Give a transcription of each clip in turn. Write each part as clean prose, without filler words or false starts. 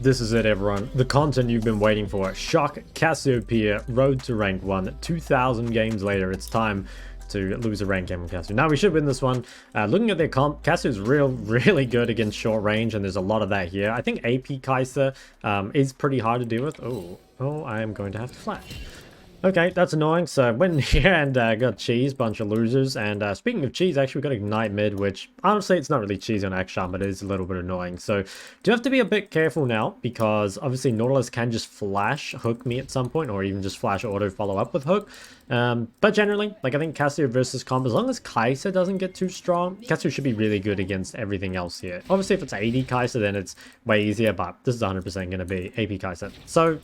This is it, everyone. The content you've been waiting for. Shok, Cassiopeia, Road to Rank 1. 2,000 games later, it's time to lose a rank game with Cassio. Now, we should win this one. Looking at their comp, Cassio's really good against short range, and there's a lot of that here. I think AP Kaiser is pretty hard to deal with. Oh, I am going to have to flash. Okay, that's annoying. So went here and got cheese, bunch of losers. And speaking of cheese, actually we got ignite mid, which honestly it's not really cheesy on Akshan, but it is a little bit annoying. So do have to be a bit careful now, because obviously Nautilus can just flash hook me at some point, or even just flash auto follow up with hook. But generally, like I think Cassio versus comp, as long as Kaiser doesn't get too strong, Cassio should be really good against everything else here. Obviously if it's AD Kaiser, then it's way easier, but this is 100% going to be AP Kaiser. So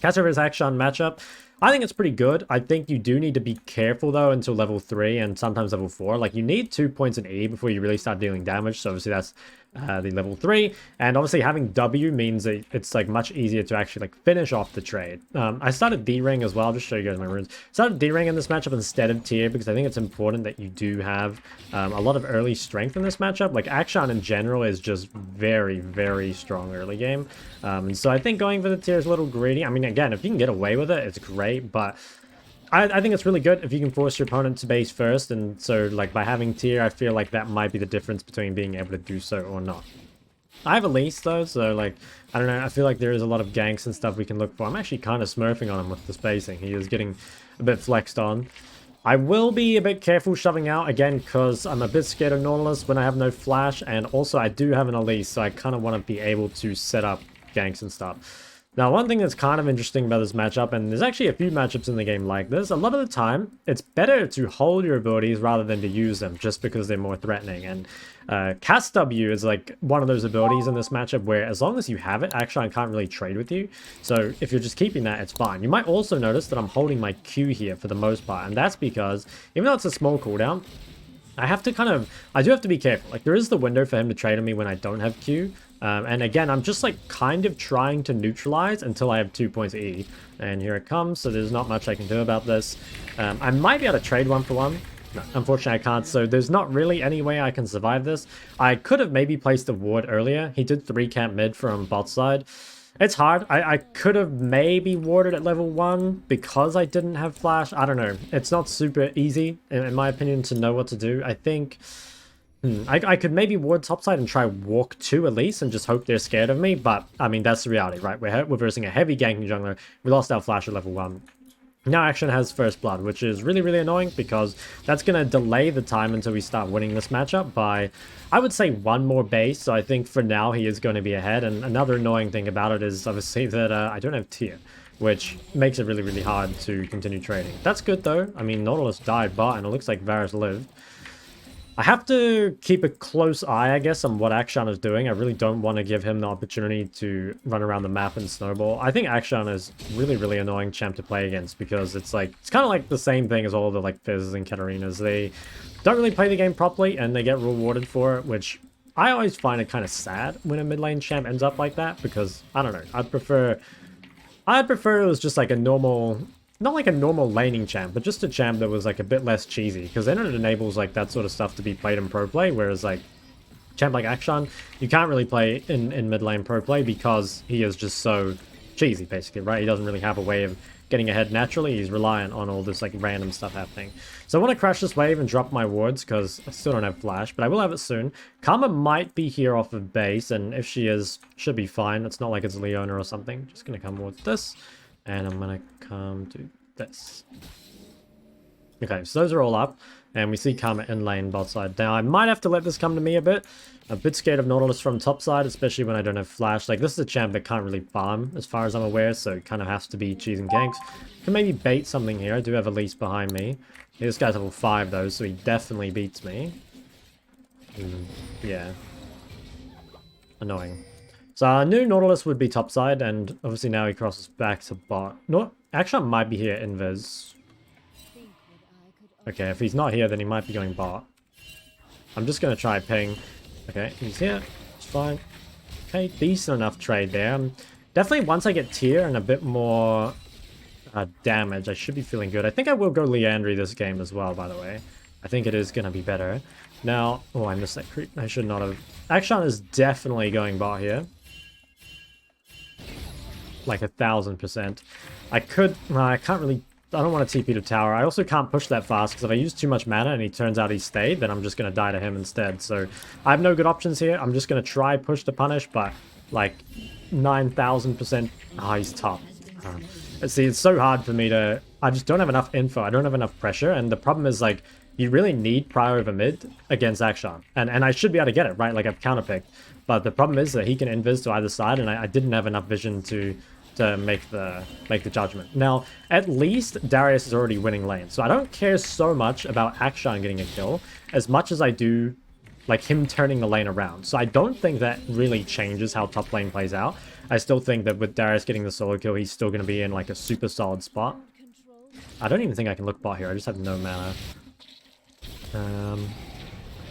Cassio versus Akshan matchup, I think it's pretty good. I think you do need to be careful though until level 3 and sometimes level 4. Like you need 2 points in E before you really start dealing damage. So obviously that's the level 3. And obviously having W means that it's like much easier to actually like finish off the trade. I started D-ring as well. I'll just show you guys my runes. Started D-ring in this matchup instead of tier, because I think it's important that you do have a lot of early strength in this matchup. Like Akshan in general is just very strong early game. And so I think going for the tier is a little greedy. I mean, again, if you can get away with it, it's great, but I think it's really good if you can force your opponent to base first. And so like by having tier, I feel like that might be the difference between being able to do so or not. I have Rylais though, so like, I don't know, I feel like there is a lot of ganks and stuff we can look for. I'm actually kind of smurfing on him with the spacing. He is getting a bit flexed on. I will be a bit careful shoving out, again, because I'm a bit scared of Nautilus when I have no flash, and also I do have an Rylais, so I kind of want to be able to set up ganks and stuff. Now, one thing that's kind of interesting about this matchup, and there's actually a few matchups in the game like this, a lot of the time, it's better to hold your abilities rather than to use them, just because they're more threatening. And Cast W is like one of those abilities in this matchup where as long as you have it, actually I can't really trade with you. So if you're just keeping that, it's fine. You might also notice that I'm holding my Q here for the most part, and that's because, even though it's a small cooldown, I do have to be careful. Like, there is the window for him to trade on me when I don't have Q. And again, I'm just like kind of trying to neutralize until I have 2 points E. And here it comes, so there's not much I can do about this. I might be able to trade 1-for-1. No, unfortunately I can't, so there's not really any way I can survive this. I could have maybe placed a ward earlier. He did 3 camp mid from bot side. It's hard. I could have maybe warded at level 1 because I didn't have flash. I don't know. It's not super easy, in my opinion, to know what to do. I think I could maybe ward topside and try walk 2 at least and just hope they're scared of me. But, I mean, that's the reality, right? We're versing a heavy ganking jungler. We lost our flash at level 1. Now Akshan has first blood, which is really annoying because that's going to delay the time until we start winning this matchup by, I would say, 1 more base. So I think for now he is going to be ahead. And another annoying thing about it is obviously that I don't have tier, which makes it really hard to continue trading. That's good though. I mean, Nautilus died bot and it looks like Varus lived. I have to keep a close eye, I guess, on what Akshan is doing. I really don't want to give him the opportunity to run around the map and snowball. I think Akshan is really annoying champ to play against because it's like, it's kind of like the same thing as all the like Fizzes and Katarinas. They don't really play the game properly and they get rewarded for it, which I always find it kind of sad when a mid lane champ ends up like that, because I don't know, I'd prefer it was just like a normal, not like a normal laning champ, but just a champ that was like a bit less cheesy, because then it enables like that sort of stuff to be played in pro play, whereas like champ like Akshan, you can't really play in mid lane pro play because he is just so cheesy basically, right? He doesn't really have a way of getting ahead naturally. He's reliant on all this like random stuff happening. So I want to crash this wave and drop my wards because I still don't have flash, but I will have it soon. Karma might be here off of base, and if she is, should be fine. It's not like it's Leona or something. Just gonna come with this. And I'm going to come to this. Okay, so those are all up. And we see Karma in lane bot side. Now, I might have to let this come to me a bit. A bit scared of Nautilus from top side, especially when I don't have flash. Like, this is a champ that can't really farm, as far as I'm aware. So, it kind of has to be cheese and ganks. Can maybe bait something here. I do have Rylais behind me. This guy's level 5, though, so he definitely beats me. Yeah. Annoying. So I knew Nautilus would be topside, and obviously now he crosses back to bot. No, Akshan might be here in Viz. Okay, if he's not here, then he might be going bot. I'm just going to try ping. Okay, he's here. It's fine. Okay, decent enough trade there. Definitely once I get tier and a bit more damage, I should be feeling good. I think I will go Leandry this game as well, by the way. I think it is going to be better. Now, oh, I missed that creep. I should not have. Akshan is definitely going bot here. like 1000%. I could, I can't really, I don't want to TP to tower. I also can't push that fast because if I use too much mana and he turns out he stayed, then I'm just going to die to him instead. So I have no good options here. I'm just going to try push to punish, but like 9000%. Ah, he's top. See, it's so hard for me to, I just don't have enough info. I don't have enough pressure. And the problem is like, you really need prio over mid against Akshan. And I should be able to get it, right? Like I've counterpicked. But the problem is that he can invis to either side, and I didn't have enough vision to make the judgment. Now, at least Darius is already winning lane. So I don't care so much about Akshan getting a kill as much as I do like him turning the lane around. So I don't think that really changes how top lane plays out. I still think that with Darius getting the solo kill, he's still going to be in like a super solid spot. I don't even think I can look bot here. I just have no mana.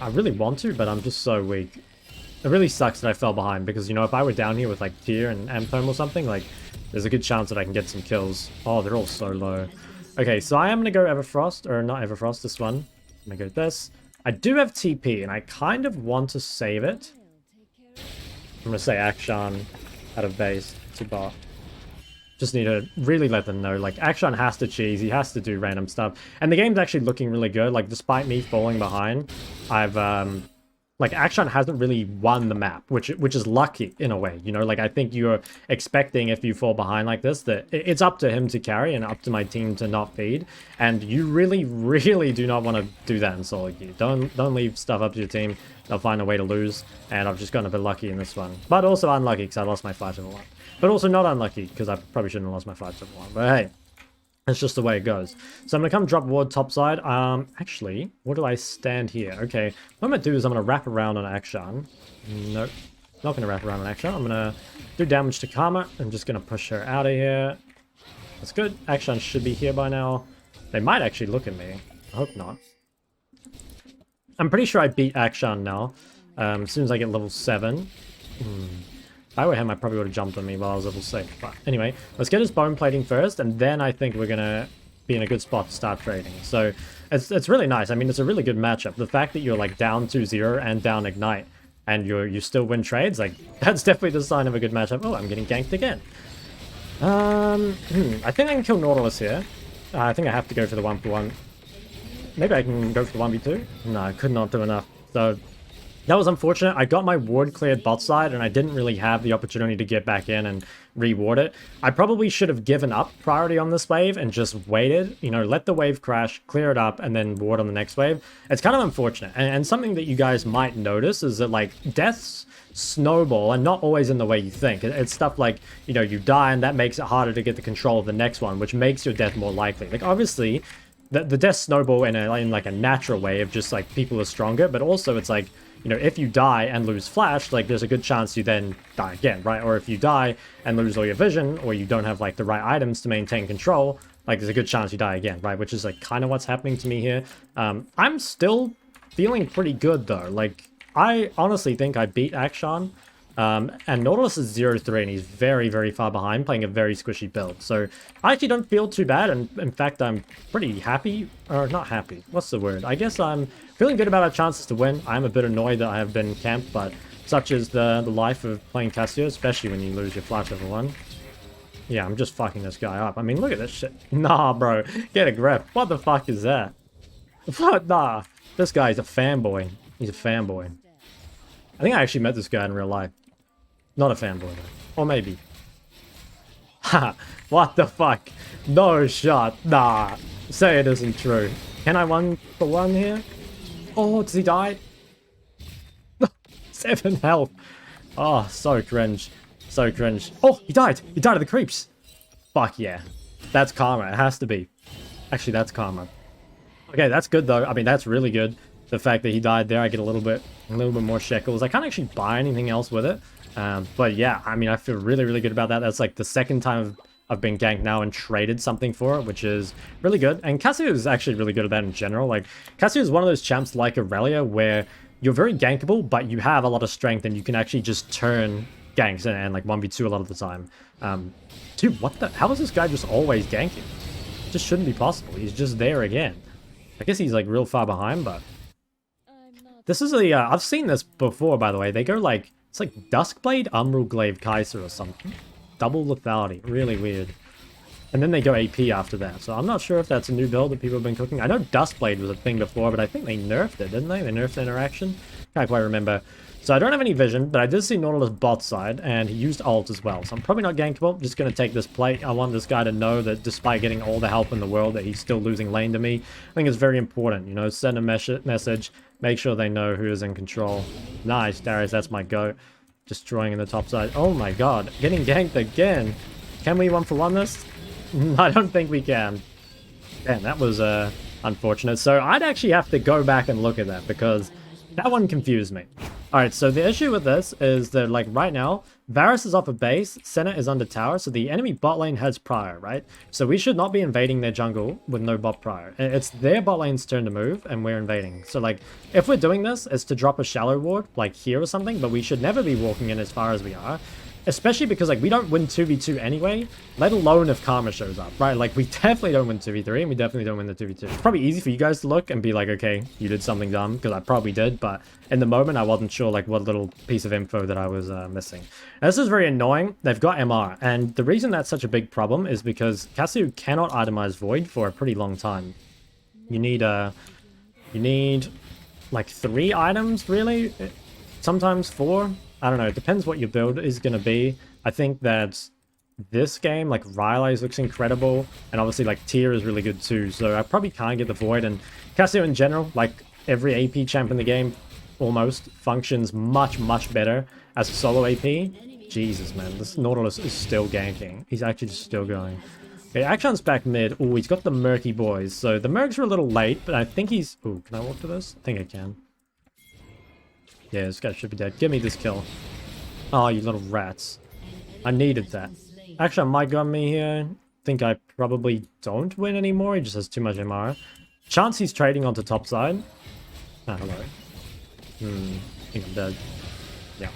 I really want to, but I'm just so weak. It really sucks that I fell behind because, you know, if I were down here with like Tier and Amtome or something, like there's a good chance that I can get some kills. Oh, they're all so low. Okay, so I am going to go Everfrost, or not Everfrost, this one. I'm going to go with this. I do have TP, and I kind of want to save it. I'm going to say Akshan out of base to bot. Just need to really let them know, like, Akshan has to cheese, he has to do random stuff. And the game's actually looking really good, like, despite me falling behind, I've, like, Akshan hasn't really won the map, which is lucky, in a way, you know? Like, I think you're expecting, if you fall behind like this, that it's up to him to carry and up to my team to not feed. And you really, really do not want to do that in solo queue. Don't leave stuff up to your team. They'll find a way to lose, and I've just gotten a bit lucky in this one. But also unlucky, because I lost my 5-1. But also not unlucky, because I probably shouldn't have lost my 5-1. But hey, that's just the way it goes. So I'm going to come drop ward topside. Actually, what do I stand here? Okay, what I'm going to do is I'm going to wrap around on Akshan. Nope, not going to wrap around on Akshan. I'm going to do damage to Karma. I'm just going to push her out of here. That's good. Akshan should be here by now. They might actually look at me. I hope not. I'm pretty sure I beat Akshan now. As soon as I get level 7. If I were him, I probably would have jumped on me while I was level 6. But anyway, let's get his bone plating first, and then I think we're going to be in a good spot to start trading. So it's really nice. I mean, it's a really good matchup. The fact that you're like down 2-0 and down Ignite, and you still win trades, like that's definitely the sign of a good matchup. Oh, I'm getting ganked again. I think I can kill Nautilus here. I think I have to go for the 1-for-1. Maybe I can go for the 1v2? No, I could not do enough. So that was unfortunate. I got my ward cleared bot side, and I didn't really have the opportunity to get back in and reward it. I probably should have given up priority on this wave and just waited, you know, let the wave crash, clear it up, and then ward on the next wave. It's kind of unfortunate. And something that you guys might notice is that, like, deaths snowball and not always in the way you think. It's stuff like, you know, you die, and that makes it harder to get the control of the next one, which makes your death more likely. Like, obviously, the death snowball in like a natural way of just, like, people are stronger, but also it's like, you know, if you die and lose flash, like, there's a good chance you then die again, right? Or if you die and lose all your vision, or you don't have, like, the right items to maintain control, like, there's a good chance you die again, right? Which is, like, kind of what's happening to me here. I'm still feeling pretty good, though. Like, I honestly think I beat Akshan. And Nautilus is 0-3, and he's very, very far behind, playing a very squishy build. So I actually don't feel too bad, and in fact, I'm pretty happy. Or not happy. What's the word? I guess I'm feeling good about our chances to win. I'm a bit annoyed that I have been camped, but such is the life of playing Cassio, especially when you lose your flash level 1. Yeah, I'm just fucking this guy up. I mean, look at this shit. Nah, bro. Get a grip. What the fuck is that? What? Nah. This guy's a fanboy. He's a fanboy. I think I actually met this guy in real life. Not a fanboy, though. Or maybe. Ha! What the fuck? No shot. Nah. Say it isn't true. Can I 1-for-1 here? Oh, does he die? 7 health. Oh, so cringe. So cringe. Oh, he died. He died of the creeps. Fuck yeah. That's karma. It has to be. Actually, that's karma. Okay, that's good, though. I mean, that's really good. The fact that he died there, I get a little bit more shekels. I can't actually buy anything else with it. But yeah, I mean, I feel really, really good about that. That's like the second time I've been ganked now and traded something for it, which is really good. And Cassio is actually really good at that in general. Like, Cassio is one of those champs like Rylais where you're very gankable, but you have a lot of strength and you can actually just turn ganks and like 1v2 a lot of the time. Dude, what the? How is this guy just always ganking? It just shouldn't be possible. He's just there again. I guess he's like real far behind, but this is a, I've seen this before, by the way. They go like, it's like Duskblade, Umbral Glaive, Kaiser or something. double lethality. Really weird. And then they go AP after that. So I'm not sure if that's a new build that people have been cooking. I know Dustblade was a thing before, but I think they nerfed it, didn't they? They nerfed the interaction? Can't quite remember. So I don't have any vision, but I did see Nautilus bot side, and he used ult as well. So I'm probably not gankable. Just going to take this plate. I want this guy to know that despite getting all the help in the world, that he's still losing lane to me. I think it's very important, you know, send a message, make sure they know who is in control. Nice, Darius, that's my goat. Destroying in the top side. Oh my god, getting ganked again. Can we 1-for-1 this? I don't think we can. Damn, that was unfortunate. So I'd actually have to go back and look at that because that one confused me. Alright, so the issue with this is that, like, right now, Varus is off a base, Senna is under tower, so the enemy bot lane has prio, right? So we should not be invading their jungle with no bot prio. It's their bot lane's turn to move, and we're invading. So, like, if we're doing this, it's to drop a shallow ward, like here or something, but we should never be walking in as far as we are. Especially because, like, we don't win 2v2 anyway, let alone if Karma shows up, right? Like, we definitely don't win 2v3, and we definitely don't win the 2v2. It's probably easy for you guys to look and be like, okay, you did something dumb, because I probably did, but in the moment, I wasn't sure, like, what little piece of info that I was missing. And this is very annoying. They've got MR, and the reason that's such a big problem is because Casu cannot itemize Void for a pretty long time. You need, like, 3 items, really? Sometimes 4? I don't know, it depends what your build is going to be. I think that this game, like, Rylais looks incredible, and obviously, like, Tier is really good too, so I probably can't get the Void, and Cassio in general, like, every AP champ in the game, almost, functions much, much better as a solo AP. Jesus, man, this Nautilus is still ganking. He's actually just still going. Okay, Akshan's back mid. Oh, he's got the Murky boys, so the Mercs are a little late, but I think he's... Oh, can I walk to this? I think I can. Yeah, this guy should be dead. Give me this kill. Oh, you little rats. I needed that. Actually, I might gun me here. Think I probably don't win anymore. He just has too much MR. Chance he's trading onto top side. Ah, hello. I think I'm dead. Yeah.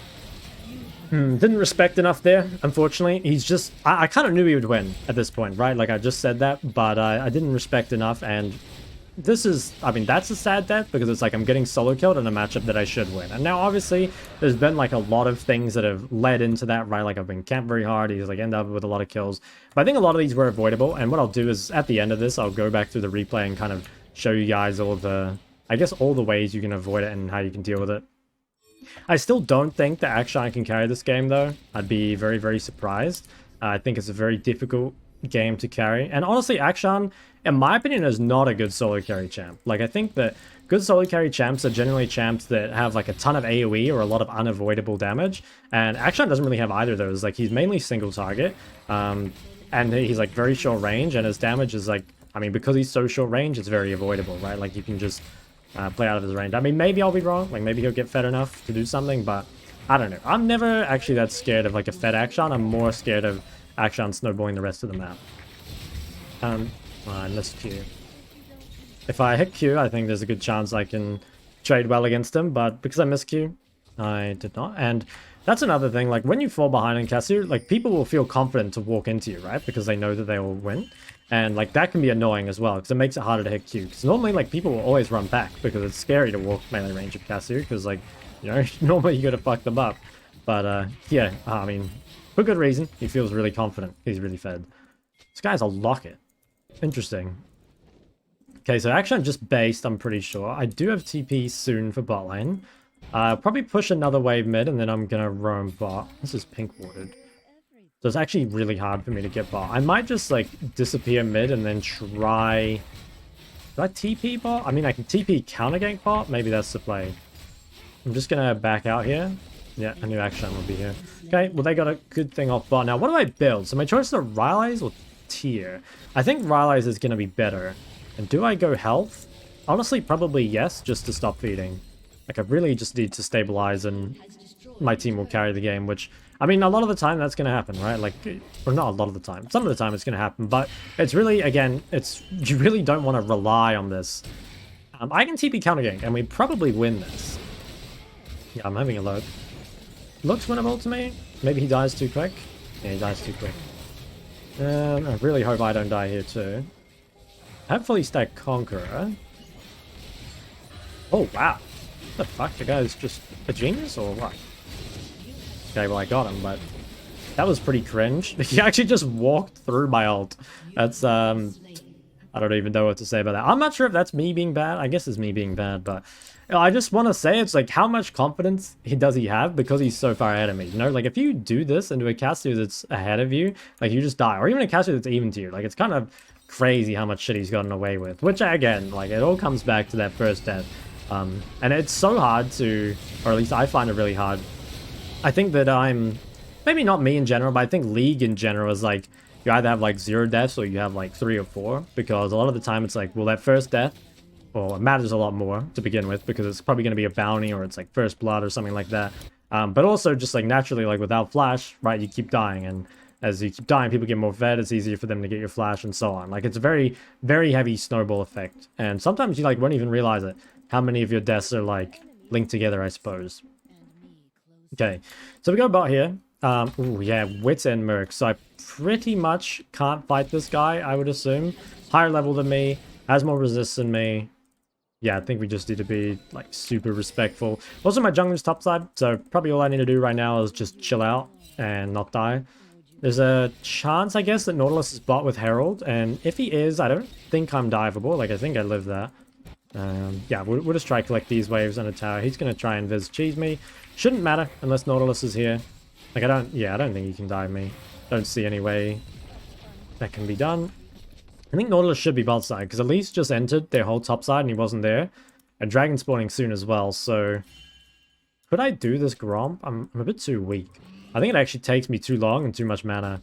Didn't respect enough there, unfortunately. He's just... I kind of knew he would win at this point, right? Like, I just said that, but I didn't respect enough, and... This is, I mean, that's a sad death because it's like I'm getting solo killed in a matchup that I should win. And now, obviously, there's been like a lot of things that have led into that, right? Like I've been camped very hard. He's like end up with a lot of kills. But I think a lot of these were avoidable. And what I'll do is at the end of this, I'll go back through the replay and kind of show you guys all the, I guess, all the ways you can avoid it and how you can deal with it. I still don't think that Akshan can carry this game, though. I'd be very, very surprised. I think it's a very difficult game to carry. And honestly, Akshan, in my opinion, is not a good solo carry champ. Like, I think that good solo carry champs are generally champs that have like a ton of AoE or a lot of unavoidable damage. And Akshan doesn't really have either of those. Like, he's mainly single target. And he's like very short range, and his damage is like, I mean, because he's so short range, it's very avoidable, right? Like, you can just play out of his range. I mean, maybe I'll be wrong. Like, maybe he'll get fed enough to do something, but I don't know. I'm never actually that scared of like a fed Akshan. I'm more scared of Akshan snowballing the rest of the map. I missed Q. If I hit Q, I think there's a good chance I can trade well against him, but because I missed Q, I did not. And that's another thing, like, when you fall behind in Casu, like, people will feel confident to walk into you, right? Because they know that they will win. And, like, that can be annoying as well, because it makes it harder to hit Q. Because normally, like, people will always run back, because it's scary to walk melee range of Casu, because, like, you know, normally you gotta fuck them up. But, yeah, I mean, for good reason, he feels really confident. He's really fed. This guy's a locket. Interesting. Okay, so actually I'm just based, I'm pretty sure. I do have TP soon for bot lane. Probably push another wave mid, and then I'm gonna roam bot. This is pink warded. So it's actually really hard for me to get bot. I might just, like, disappear mid and then try... Do I TP bot? I mean, I can TP counter gank bot. Maybe that's the play. I'm just gonna back out here. Yeah, I knew Akshan would be here. Okay, well, they got a good thing off bot. Now, what do I build? So my choices are Rylais or Tier. I think Rylais is going to be better. And do I go health? Honestly, probably yes, just to stop feeding. Like, I really just need to stabilize and my team will carry the game, which, I mean, a lot of the time that's going to happen, right? Like, or not a lot of the time. Some of the time it's going to happen, but it's really, again, it's, you really don't want to rely on this. I can TP counter gank, and we probably win this. Yeah, I'm having a look. Looks winnable to me. Maybe he dies too quick. Yeah, he dies too quick. I really hope I don't die here too. Hopefully stack Conqueror. Oh, wow. What the fuck? The guy's just a genius or what? Okay, well, I got him, but That was pretty cringe. He actually just walked through my ult. That's, I don't even know what to say about that. I'm not sure if that's me being bad. I guess it's me being bad, but you know, I just want to say it's like, how much confidence does he have because he's so far ahead of me? You know, like if you do this into a caster that's ahead of you, like you just die. Or even a caster that's even to you. Like it's kind of crazy how much shit he's gotten away with. Which, again, like it all comes back to that first death. And it's so hard to, or at least I find it really hard. I think that maybe not me in general, but I think League in general is like, you either have like 0 deaths or you have like 3 or 4, because a lot of the time it's like, well, that first death, well, it matters a lot more to begin with because it's probably going to be a bounty or it's like first blood or something like that. But also just like naturally, like without flash, right, you keep dying, and as you keep dying, people get more fed, it's easier for them to get your flash and so on. Like it's a very, very heavy snowball effect, and sometimes you like won't even realize it, how many of your deaths are like linked together, I suppose. Okay, so we got bot here. Ooh, yeah, Wits and Merc. So I pretty much can't fight this guy, I would assume. Higher level than me, has more resist than me. Yeah, I think we just need to be, like, super respectful. Also, my jungler's topside, so probably all I need to do right now is just chill out and not die. There's a chance, I guess, that Nautilus is bot with Herald, and if he is, I don't think I'm diveable. Like, I think I live there. Yeah, we'll just try to collect these waves on a tower. He's going to try and Viz cheese me. Shouldn't matter unless Nautilus is here. Like, I don't think he can dive me. Don't see any way that can be done. I think Nautilus should be bot side, because Elise just entered their whole top side and he wasn't there. And Dragon spawning soon as well, so... Could I do this Gromp? I'm a bit too weak. I think it actually takes me too long and too much mana.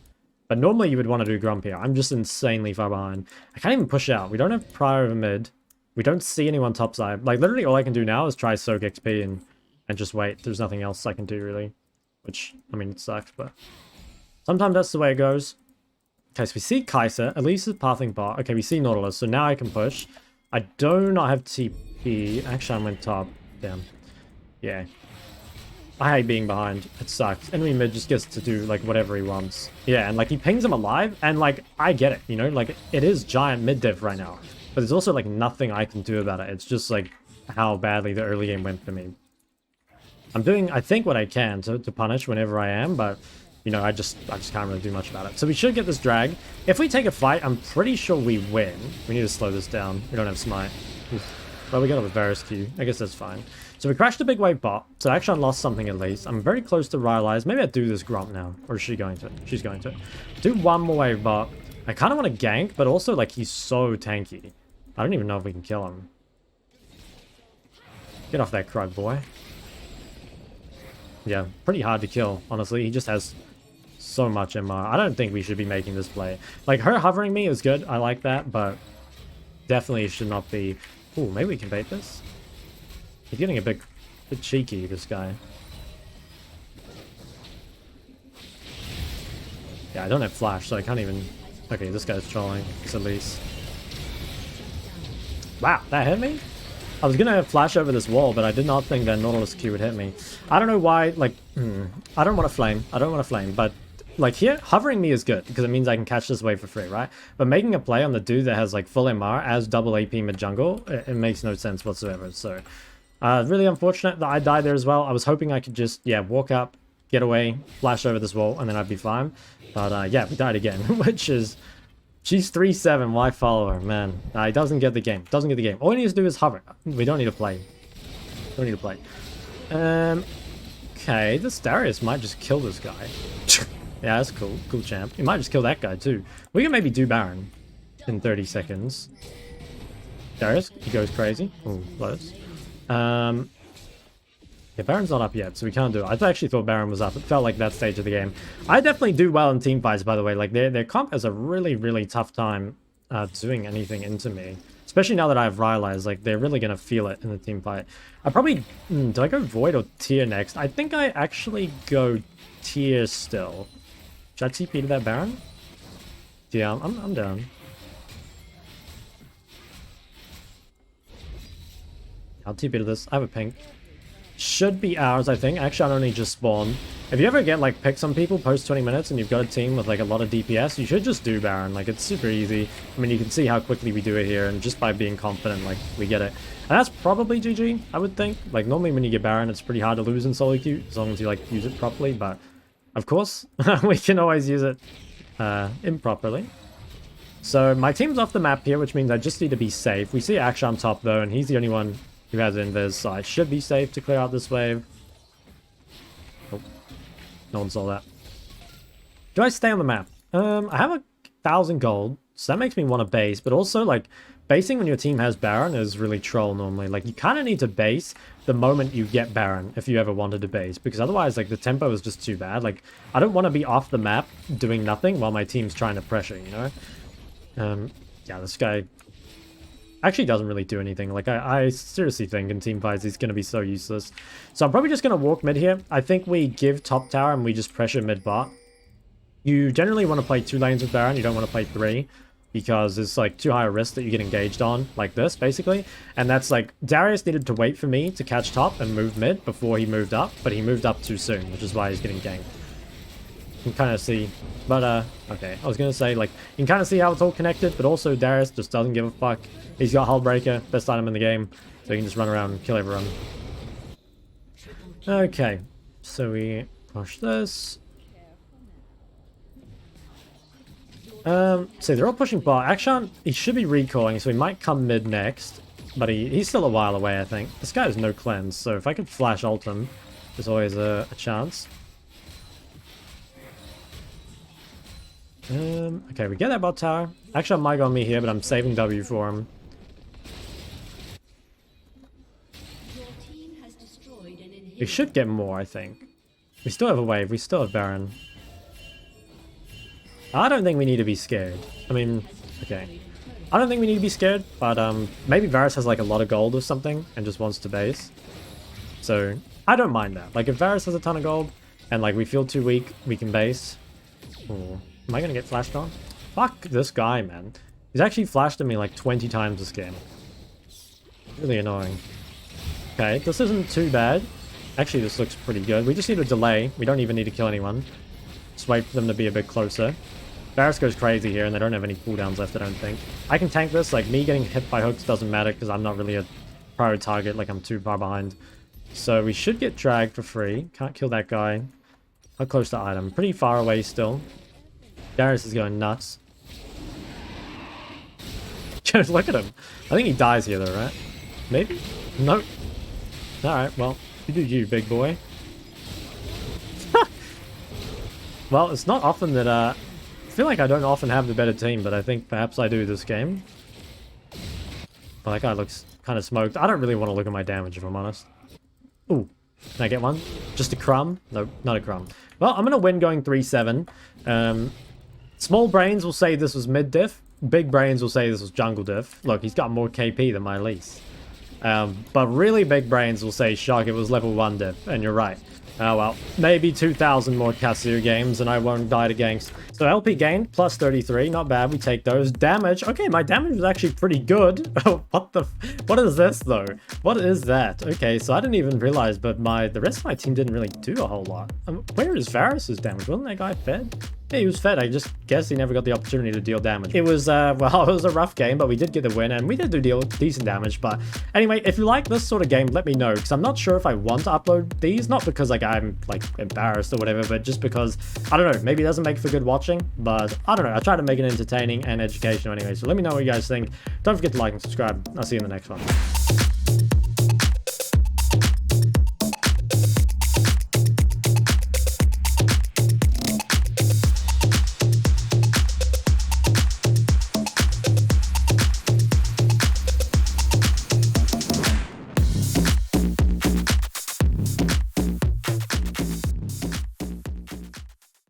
But normally you would want to do Gromp here. I'm just insanely far behind. I can't even push out. We don't have Prio over mid. We don't see anyone top side. Like, literally all I can do now is try soak XP and just wait. There's nothing else I can do, really. Which, I mean, it sucks, but... Sometimes that's the way it goes. Okay, so we see Kai'Sa. Elise is pathing bot. Okay, we see Nautilus, so now I can push. I do not have TP. Actually, I went top. Damn. Yeah. I hate being behind. It sucks. Enemy mid just gets to do, like, whatever he wants. Yeah, and, like, he pings him alive, and, like, I get it, you know? Like, it is giant mid diff right now. But there's also, like, nothing I can do about it. It's just, like, how badly the early game went for me. I'm doing, I think, what I can to punish whenever I am, but... You know, I just can't really do much about it. So we should get this drag. If we take a fight, I'm pretty sure we win. We need to slow this down. We don't have smite. Oof. Well, we got a Varus Q. I guess that's fine. So we crashed a big wave bot. So Akshan lost something at least. I'm very close to Rylais. Maybe I do this Gromp now. Or is she going to? She's going to. Do one more wave bot. I kind of want to gank, but also, like, he's so tanky. I don't even know if we can kill him. Get off that crud, boy. Yeah, pretty hard to kill, honestly. He just has... so much MR. I don't think we should be making this play. Like, her hovering me is good. I like that, but definitely should not be... Ooh, maybe we can bait this? He's getting a bit cheeky, this guy. Yeah, I don't have flash, so I can't even... Okay, this guy's trolling. It's at least... Wow, that hit me? I was gonna flash over this wall, but I did not think that Nautilus Q would hit me. I don't know why, like... I don't want to flame. I don't want to flame, but... Like here, hovering me is good because it means I can catch this wave for free, right? But making a play on the dude that has like full MR as double AP mid jungle, it makes no sense whatsoever. So, really unfortunate that I died there as well. I was hoping I could just, yeah, walk up, get away, flash over this wall, and then I'd be fine. But yeah, we died again, which is, she's 3-7, why follow her, man? He doesn't get the game, doesn't get the game. All he needs to do is hover. We don't need to play. Don't need to play. Okay, this Darius might just kill this guy. Yeah, that's cool. Cool champ. He might just kill that guy, too. We can maybe do Baron in 30 seconds. Darius, he goes crazy. Ooh, close. Yeah, Baron's not up yet, so we can't do it. I actually thought Baron was up. It felt like that stage of the game. I definitely do well in team fights, by the way. Like, their comp has a really, really tough time doing anything into me. Especially now that I have Rylais. Like, they're really going to feel it in the team fight. I probably... do I go Void or Tier next? I think I actually go Tier still. Should I TP to that Baron? Yeah, I'm down. I'll TP to this. I have a pink. Should be ours, I think. Actually, I only just spawned. If you ever get, like, picks on people post 20 minutes and you've got a team with, like, a lot of DPS, you should just do Baron. Like, it's super easy. I mean, you can see how quickly we do it here, and just by being confident, like, we get it. And that's probably GG, I would think. Like, normally when you get Baron, it's pretty hard to lose in solo queue, as long as you, like, use it properly, but... of course, we can always use it improperly. So my team's off the map here, which means I just need to be safe. We see Akshan top though, and he's the only one who has invis, so I should be safe to clear out this wave. Oh, no one saw that. Do I stay on the map? I have 1,000 gold, so that makes me want to base, but also, like, basing when your team has Baron is really troll normally. Like, you kind of need to base the moment you get Baron if you ever wanted to base, because otherwise, like, the tempo is just too bad. Like, I don't want to be off the map doing nothing while my team's trying to pressure, you know? Yeah, this guy actually doesn't really do anything. Like, I seriously think in team fights he's going to be so useless. So I'm probably just going to walk mid here. I think we give top tower and we just pressure mid bot. You generally want to play 2 lanes with Baron. You don't want to play 3 because it's like too high a risk that you get engaged on like this, basically. And that's like, Darius needed to wait for me to catch top and move mid before he moved up, but he moved up too soon, which is why he's getting ganked. You can kind of see, but okay, I was gonna say, like, you can kind of see how it's all connected, but also Darius just doesn't give a fuck. He's got Hull Breaker, best item in the game, so he can just run around and kill everyone. Okay, so we push this. So they're all pushing bot. Akshan, he should be recalling, so he might come mid next, but he's still a while away, I think. This guy has no cleanse, so if I could flash ult him, there's always a chance. Okay, we get that bot tower. Actually, I might go on me here, but I'm saving W for him. We should get more, I think. We still have a wave. We still have Baron. I don't think we need to be scared. I mean, okay. I don't think we need to be scared, but maybe Varus has like a lot of gold or something and just wants to base. So I don't mind that. Like if Varus has a ton of gold and like we feel too weak, we can base. Ooh. Am I gonna get flashed on? Fuck this guy, man. He's actually flashed at me like 20 times this game. Really annoying. Okay, this isn't too bad. Actually, this looks pretty good. We just need a delay. We don't even need to kill anyone. Just wait for them to be a bit closer. Varus goes crazy here, and they don't have any cooldowns left, I don't think. I can tank this. Like, me getting hit by hooks doesn't matter, because I'm not really a pro target. Like, I'm too far behind. So we should get dragged for free. Can't kill that guy. How close to item? Pretty far away still. Darius is going nuts. Just look at him. I think he dies here though, right? Maybe? Nope. Alright, well, you do you, big boy. Well, it's not often that, I feel like I don't often have the better team, but I think perhaps I do this game. Well, that guy looks kind of smoked. I don't really want to look at my damage, if I'm honest. Ooh. Can I get one? Just a crumb? Nope, not a crumb. Well, I'm going to win going 3-7. Small brains will say this was mid diff. Big brains will say this was jungle diff. Look, he's got more KP than my Rylais. But really big brains will say, Shok, it was level 1 diff. And you're right. Oh well, maybe 2,000 more Kasu games and I won't die to ganks. So LP gained, plus 33, not bad, we take those. Damage, okay, my damage was actually pretty good. What is this though? What is that? Okay, so I didn't even realize, but the rest of my team didn't really do a whole lot. Where is Varus's damage? Wasn't that guy fed? Yeah, he was fed. I just guess he never got the opportunity to deal damage. It was, well, it was a rough game, but we did get the win, and we did deal decent damage. But anyway, if you like this sort of game, let me know, because I'm not sure if I want to upload these. Not because, like, I'm, like, embarrassed or whatever, but just because, I don't know, maybe it doesn't make for good watching, but I don't know. I try to make it entertaining and educational anyway, so let me know what you guys think. Don't forget to like and subscribe. I'll see you in the next one.